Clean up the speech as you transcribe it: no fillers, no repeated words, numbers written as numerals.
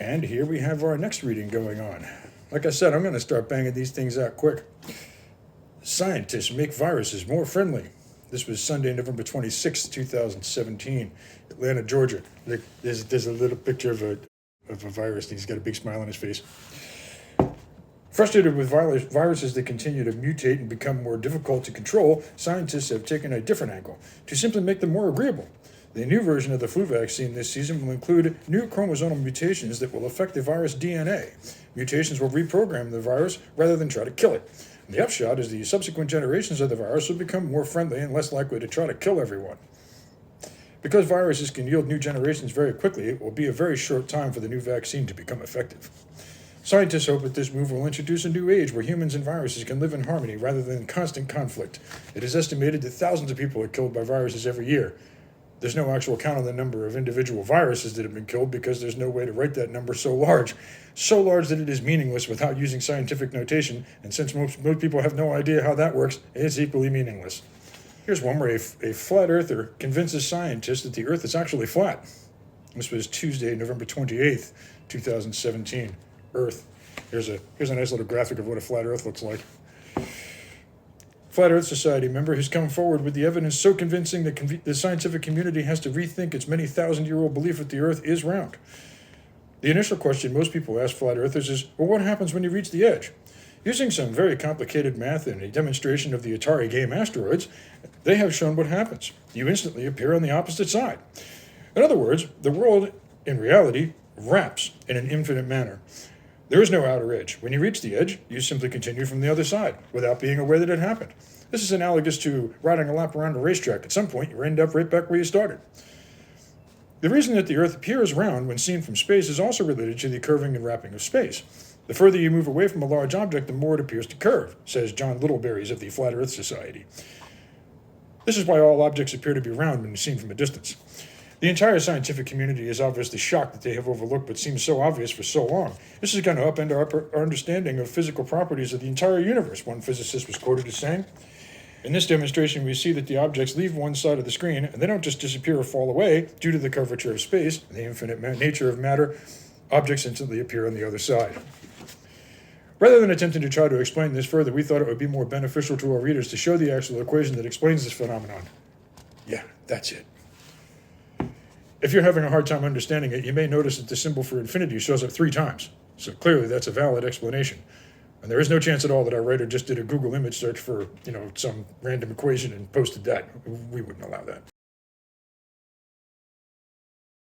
And here we have our next reading going on. Like I said, I'm going to start banging these things out quick. Scientists make viruses more friendly. This was Sunday, November 26, 2017, Atlanta, Georgia. There's a little picture of a virus, and he's got a big smile on his face. Frustrated with viruses that continue to mutate and become more difficult to control, scientists have taken a different angle to simply make them more agreeable. The new version of the flu vaccine this season will include new chromosomal mutations that will affect the virus DNA. Mutations will reprogram the virus rather than try to kill it. And the upshot is the subsequent generations of the virus will become more friendly and less likely to try to kill everyone. Because viruses can yield new generations very quickly, it will be a very short time for the new vaccine to become effective. Scientists hope that this move will introduce a new age where humans and viruses can live in harmony rather than in constant conflict. It is estimated that thousands of people are killed by viruses every year. There's no actual count on the number of individual viruses that have been killed because there's no way to write that number so large that it is meaningless without using scientific notation, and since most people have no idea how that works, it's equally meaningless. Here's one where a flat earther convinces scientists that the earth is actually flat. This was Tuesday, November 28th, 2017. Earth. Here's a nice little graphic of what a flat earth looks like. Flat Earth Society member has come forward with the evidence so convincing that the scientific community has to rethink its many thousand-year-old belief that the Earth is round. The initial question most people ask flat earthers is, well, what happens when you reach the edge? Using some very complicated math and a demonstration of the Atari game Asteroids, they have shown what happens. You instantly appear on the opposite side. In other words, the world, in reality, wraps in an infinite manner. There is no outer edge. When you reach the edge, you simply continue from the other side without being aware that it happened. This is analogous to riding a lap around a racetrack. At some point, you end up right back where you started. The reason that the Earth appears round when seen from space is also related to the curving and wrapping of space. The further you move away from a large object, the more it appears to curve, says John Littleberries of the Flat Earth Society. This is why all objects appear to be round when seen from a distance. The entire scientific community is obviously shocked that they have overlooked what seems so obvious for so long. This is going to upend our understanding of physical properties of the entire universe, one physicist was quoted as saying. In this demonstration, we see that the objects leave one side of the screen, and they don't just disappear or fall away. Due to the curvature of space and the infinite nature of matter, objects instantly appear on the other side. Rather than attempting to try to explain this further, we thought it would be more beneficial to our readers to show the actual equation that explains this phenomenon. Yeah, that's it. If you're having a hard time understanding it, you may notice that the symbol for infinity shows up 3 times. So clearly that's a valid explanation. And there is no chance at all that our writer just did a Google image search for, some random equation and posted that. We wouldn't allow that.